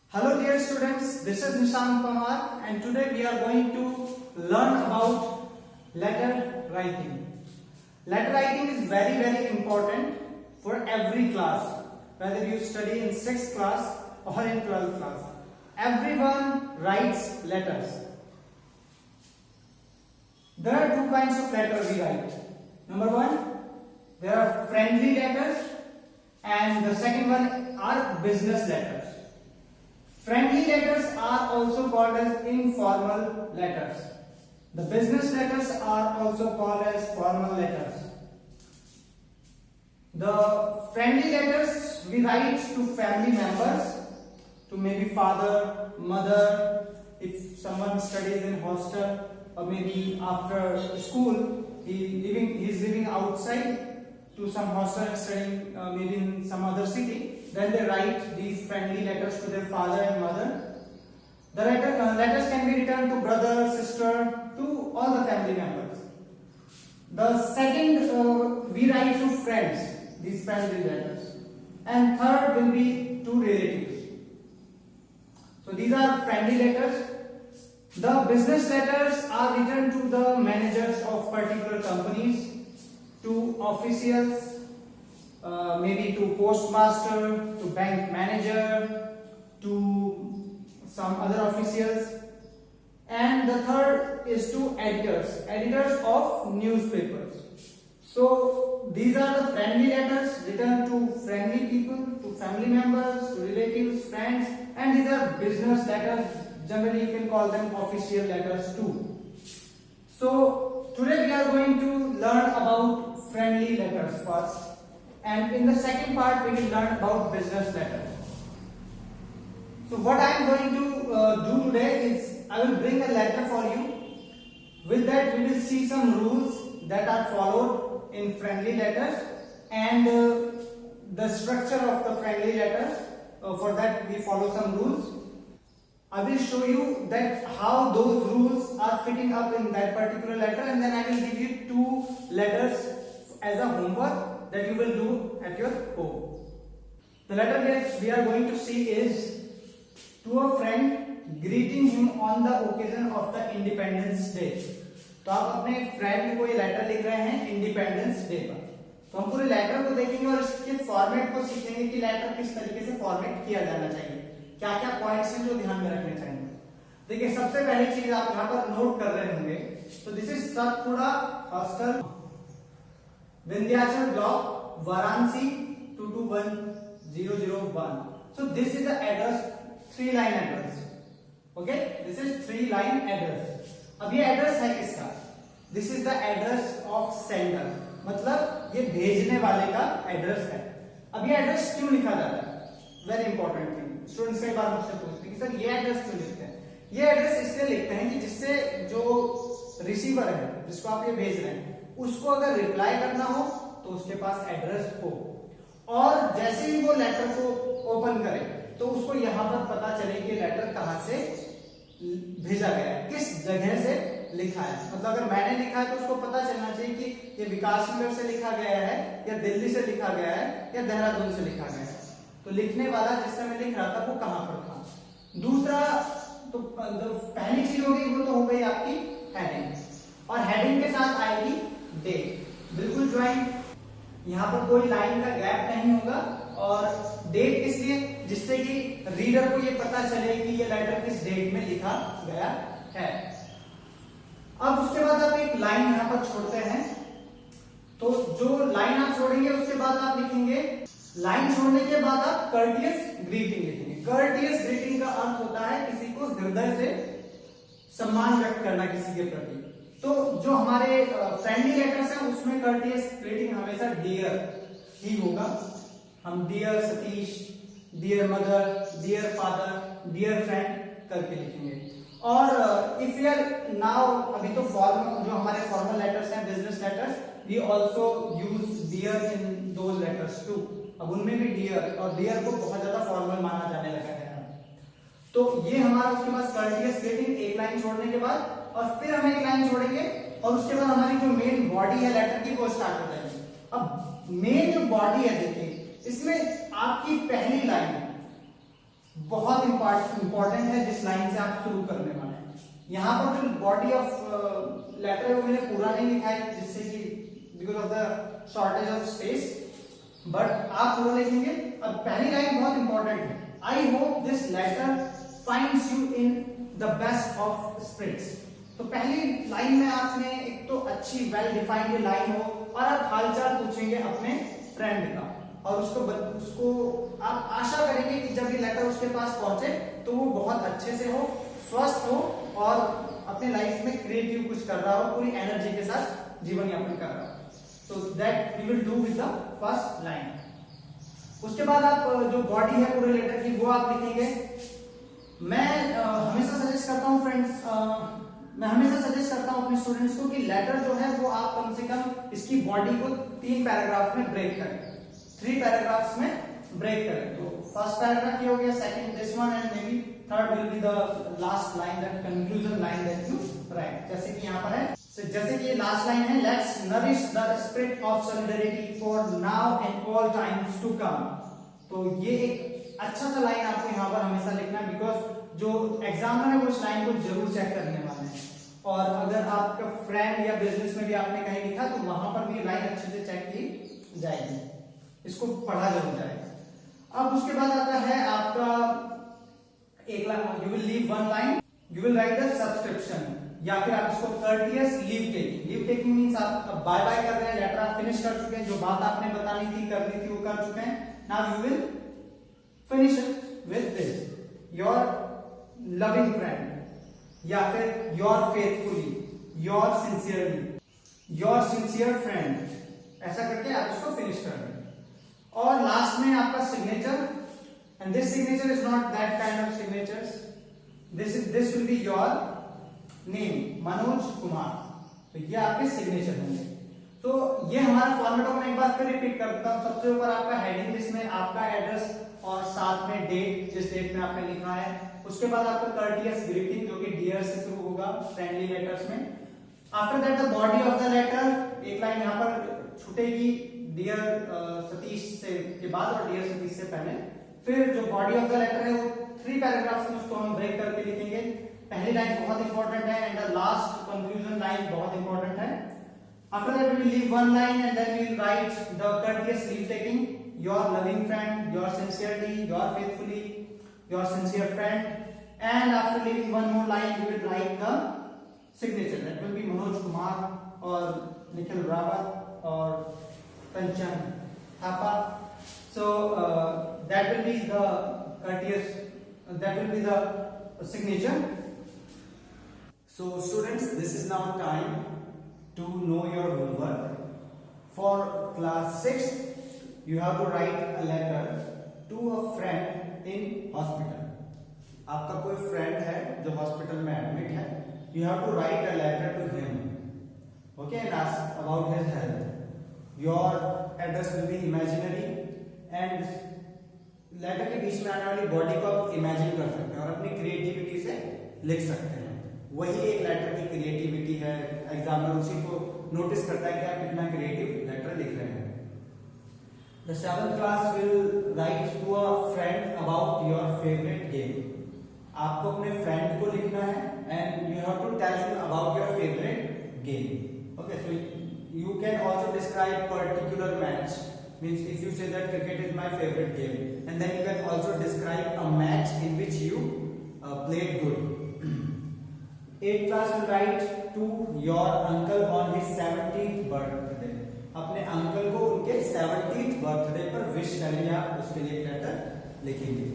Hello dear students, this is Nishant Kumar and today we are going to learn about letter writing. Letter writing is very important for every class, whether you study in 6th class or in 12th class. Everyone writes letters. There are two kinds of letters we write. Number one, there are friendly letters and the second one are business letters. Friendly letters are also called as informal letters. The business letters are also called as formal letters. The friendly letters we write to family members, to maybe father, mother, if someone studies in hostel or maybe after school, he's living outside to some hostel studying maybe in some other city. Then they write these friendly letters to their father and mother. The letters can be written to brother, sister, to all the family members. The second, we write to friends, these friendly letters. And third will be to relatives. So these are friendly letters. The business letters are written to the managers of particular companies, to officials, maybe to postmaster, to bank manager, to some other officials. And the third is to editors of newspapers. So these are the friendly letters written to friendly people, to family members, to relatives, friends, and these are business letters. Generally you can call them official letters too. So today we are going to learn about friendly letters first. And in the second part, we will learn about business letters. So what I am going to do today is, I will bring a letter for you. With that, we will see some rules that are followed in friendly letters and the structure of the friendly letters. For that, we follow some rules. I will show you that how those rules are fitting up in that particular letter, and then I will give you two letters as a homework that you will do at your home. The letter that we are going to see is to a friend greeting him on the occasion of the Independence Day. तो आप अपने friend को ये letter लिख रहे हैं independence day पर. तो हम पूरे लेटर को देखेंगे और इसके फॉर्मेट को सीखेंगे कि लेटर किस तरीके से फॉर्मेट किया जाना चाहिए, क्या क्या पॉइंट्स हैं जो ध्यान में रखने चाहिए. देखिए सबसे पहली चीज आप यहाँ पर नोट कर रहे होंगे, तो this is Satpura hostel, Vindhyachal block, Varanasi 221001. So this is the address, 3-line address. Okay, this is 3-line address. अब ये एड्रेस है किसका? This is the address of sender. मतलब ये भेजने वाले का एड्रेस है. अब ये एड्रेस क्यों लिखा जाता है? Very important thing. स्टूडेंट्स कई बार मुझसे पूछते हैं कि सर ये एड्रेस क्यों लिखते हैं? ये एड्रेस इसलिए लिखते हैं कि जिससे जो रिसीवर है, जिसको आप ये भेज रहे हैं, उसको अगर रिप्लाई करना हो तो उसके पास एड्रेस हो, और जैसे ही वो लेटर को ओपन करे तो उसको यहाँ पर पता चले कि लेटर कहाँ से भेजा गया है, किस जगह से लिखा है. मतलब अगर मैंने लिखा है तो उसको पता चलना चाहिए कि ये विकास नगर से लिखा गया है या दिल्ली से लिखा गया है या देहरादून से लिखा गया है. तो लिखने वाला जिस समय लिख रहा था वो कहाँ पर था. दूसरा, तो पहली चीज होगी वो तो हो गई आपकी हेडिंग, और हेडिंग के साथ आएगी डेट. बिल्कुल ज्वाइंट, यहाँ पर कोई लाइन का गैप नहीं होगा. और डेट इसलिए जिससे कि रीडर को ये पता चले कि ये लेटर किस डेट में लिखा गया है. अब उसके बाद आप एक लाइन यहाँ पर छोड़ते हैं, तो जो लाइन आप छोड़ेंगे उसके बाद आप लिखेंगे, लाइन छोड़ने के बाद आप कर्टियस ग्रीटिंग लिखेंगे. कर्टियस ग्रीटिंग का अर्थ होता है किसी को हृदय से सम्मान व्यक्त करना किसी के प्रति. तो जो हमारे फ्रेंडली लेटर्स हैं उसमें कर्टियस ग्रीटिंग हमेशा डियर ही होगा. हम dear Satish, dear mother, dear father, dear friend करके लिखेंगे. और इफ यू आर नाउ, अभी तो फॉर्मल जो हमारे फॉर्मल लेटर्स हैं, business letters, we also use dear in those letters too. अब उनमें भी डियर, और डियर को बहुत ज्यादा फॉर्मल माना जाने लगा है. तो ये हमारा उसके बाद कर्टियस ग्रीटिंग एक लाइन छोड़ने के बाद, और फिर हम एक लाइन छोड़ेंगे और उसके बाद हमारी जो मेन बॉडी है लेटर की वो स्टार्ट हो जाएगी. अब मेन जो बॉडी है देखिए, इसमें आपकी पहली लाइन बहुत इंपॉर्टेंट है जिस लाइन से आप शुरू करने वाले हैं। यहाँ पर जो बॉडी ऑफ लेटर है वो मैंने पूरा नहीं लिखा है जिससे कि because of the shortage of space, but आप पूरा लिखेंगे। अब पहली लाइन बहुत इंपॉर्टेंट है, I hope this letter finds you in the best of spirits. तो पहली लाइन में आपने एक तो अच्छी वेल डिफाइंड लाइन हो और आप हालचाल पूछेंगे अपने फ्रेंड का, और उसको आप आशा करेंगे कि जब ये लेटर उसके पास पहुंचे तो वो बहुत अच्छे से हो, स्वस्थ हो और अपने लाइफ में क्रिएटिव कुछ कर रहा हो, पूरी एनर्जी के साथ जीवन यापन कर रहा हो। So that we will do with the first line. उसके बाद आप जो बॉडी है पूरे लेटर की वो आप लिखेंगे। मैं हमेशा सजेस्ट करता हूँ फ्रेंड्स, मैं हमेशा सजेस्ट करता हूँ अपने स्टूडेंट्स को कि लेटर जो है वो आप कम से कम इसकी बॉडी को 3 पैराग्राफ में ब्रेक करें, 3 पैराग्राफ्स में ब्रेक करें। तो फर्स्ट पैराग्राफ ये हो गया, second this one, and maybe third will be the last line, that conclusion line that you write. जैसे कि यहाँ पर है, जैसे कि ये लास्ट लाइन है, let's nourish the spirit of solidarity for now and all times to come. तो ये एक अच्छा सा लाइन आपको यहाँ पर हमेशा लिखना है, बिकॉज जो एग्जामिनर है वो इस लाइन को जरूर चेक करने वाले हैं, और अगर आपका फ्रेंड या बिजनेस में भी आपने कहीं लिखा तो वहां पर भी लाइन अच्छे से चेक की जाएगी, इसको पढ़ा जरूर जाएगा। अब उसके बाद आता है आपका एक line, you will leave one line, you will write the subscription, या फिर आप इसको courteous leave taking. Leave taking means आप बाय बाय कर रहे हैं, लेटर आप फिनिश कर चुके हैं, जो बात आपने बतानी थी करनी थी वो कर चुके हैं। Now you will finish it with this, your loving friend, या फिर your faithfully, your sincerely, your sincere friend, ऐसा करके आप इसको फिनिश कर रहे हैं। और लास्ट में आपका signature, and this signature is not that kind of signatures, this will be your name, Manoj Kumar. तो ये आपके सिग्नेचर होंगे। तो ये हमारा फॉर्मेट मैं एक बार फिर रिपीट कर देता हूं। सबसे ऊपर आपका हेडिंग जिसमें आपका एड्रेस और साथ में डेट, जिस डेट में आपने लिखा है। उसके बाद आपका कर्टियस ग्रीटिंग जो कि डियर से शुरू होगा फ्रेंडली लेटर्स में। After that the body of the letter, एक लाइन यहाँ पर छूटेगी डियर सतीश से के बाद और डियर सतीश से पहले। फिर जो बॉडी ऑफ द लेटर है वो 3 पैराग्राफ्स में उसको हम ब्रेक करके लिखेंगे। पहली लाइन बहुत इंपॉर्टेंट है and the last conclusion line बहुत इंपॉर्टेंट है। After that we will leave one line and then we will write the courteous leave taking, your loving friend, your sincerely, your faithfully, your sincere friend, and after leaving one more line we will write the signature, that will be Manoj Kumar or Nikhil Rawat or Kanchan Thapa. So that will be the courteous, that will be the signature. So students, this is now time to know your homework. For class 6 you have to write a letter to a friend in hospital. आपका कोई friend है जो hospital में admit है, you have to write a letter to him, okay, and ask about his health. Your address will be imaginary and letter के बीच में आने वाली body को आप imagine कर सकते हैं और अपनी creativity से लिख सकते हैं। वही एक लेटर की क्रिएटिविटी है, एग्जामिनर उसी को नोटिस करता है कि आप कितना क्रिएटिव लेटर लिख रहे हैं। The 7th class will write to a friend about your favorite game. आपको अपने फ्रेंड को लिखना है and you have to tell him about your favorite game. Okay, so you can also describe particular match. Means if you say that cricket is my favorite game, and then you can also describe a match in which you played good. 8th class will write to your uncle on his 70th birthday. अपने uncle को उनके 70th birthday पर wish करेंगे आप, उसके लिए letter लिखेंगे।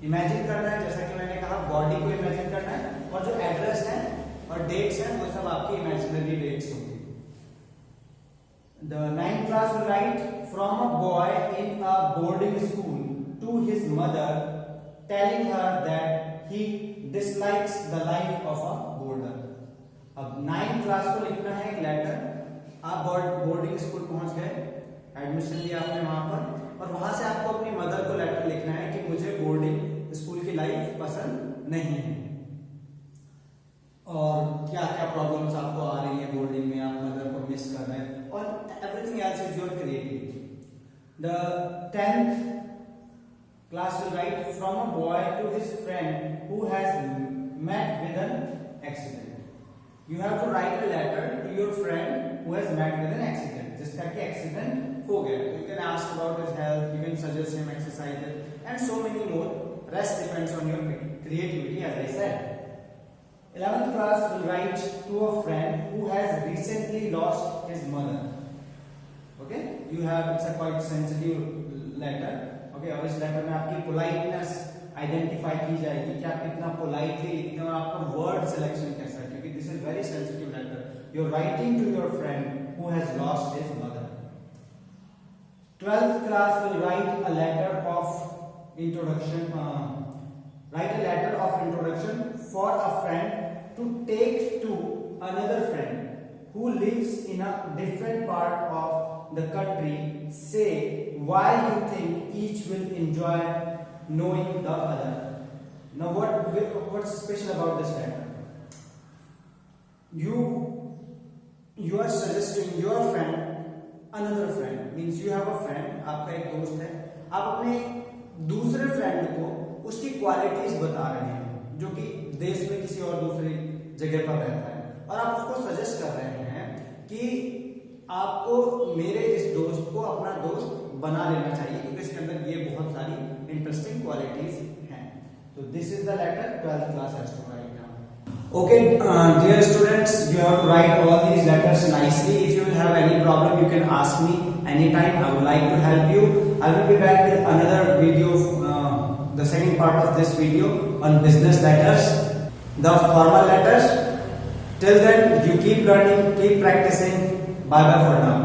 Imagine करना है, जैसा कि मैंने कहा बॉडी को इमेजिन करना है, और जो एड्रेस है और डेट्स हैं वो सब आपकी इमेजिनरी डेट्स होंगी। The 9th class will write from a boy in a boarding school to his mother, telling her that he dislikes the life of a border. अब 9th क्लास को लिखना है एक लेटर। आप बोर्डिंग स्कूल पहुंच गए, admission लिया आपने वहां पर, और वहां से आपको अपनी मदर को लेटर लिखना है कि मुझे बोर्डिंग स्कूल की लाइफ पसंद नहीं है और क्या क्या प्रॉब्लम्स आपको आ रही है बोर्डिंग में, आप मदर को मिस कर रहे हैं, और everything else is your creativity. The 10th class will write from a boy to his friend who has met with an accident. You have to write a letter to your friend who has met with an accident. जिसका कि accident हो गया. You can ask about his health. You can suggest him exercises and so many more. Rest depends on your creativity, as I said. 11th class will write to a friend who has recently lost his mother. Okay, you have, it's a quite sensitive letter. Okay, और इस letter में आपकी politeness identify की जाएगी कि आप कितना politely लिखते हो, आपका वर्ड सिलेक्शन कैसा है, क्योंकि this is very sensitive letter. You are writing to your friend who has lost his mother. 12th class will write a letter of introduction. Write a letter of introduction for a friend to take to another friend who lives in a different part of the country. Say why you think each will enjoy knowing the other. Now what's special about this letter? You are suggesting your friend another friend, means you have a friend, आपका एक दोस्त है, आप अपने दूसरे friend को उसकी qualities बता रहे हैं जो कि देश में किसी और दूसरी जगह पर रहता है, और आप उसको सजेस्ट कर रहे हैं कि आपको मेरे इस दोस्त को अपना दोस्त बना लेना चाहिए क्योंकि इसके अंदर ये बहुत सारी इंटरेस्टिंग क्वालिटीज हैं. तो this is the letter 12th class has to write now. Okay, dear students, you have to write all these letters nicely. If you will have any problem, you can ask me anytime. I would like to help you. I will be back with another video, the second part of this video on business letters, the formal letters. Till then, you keep learning, keep practicing. Bye bye for now.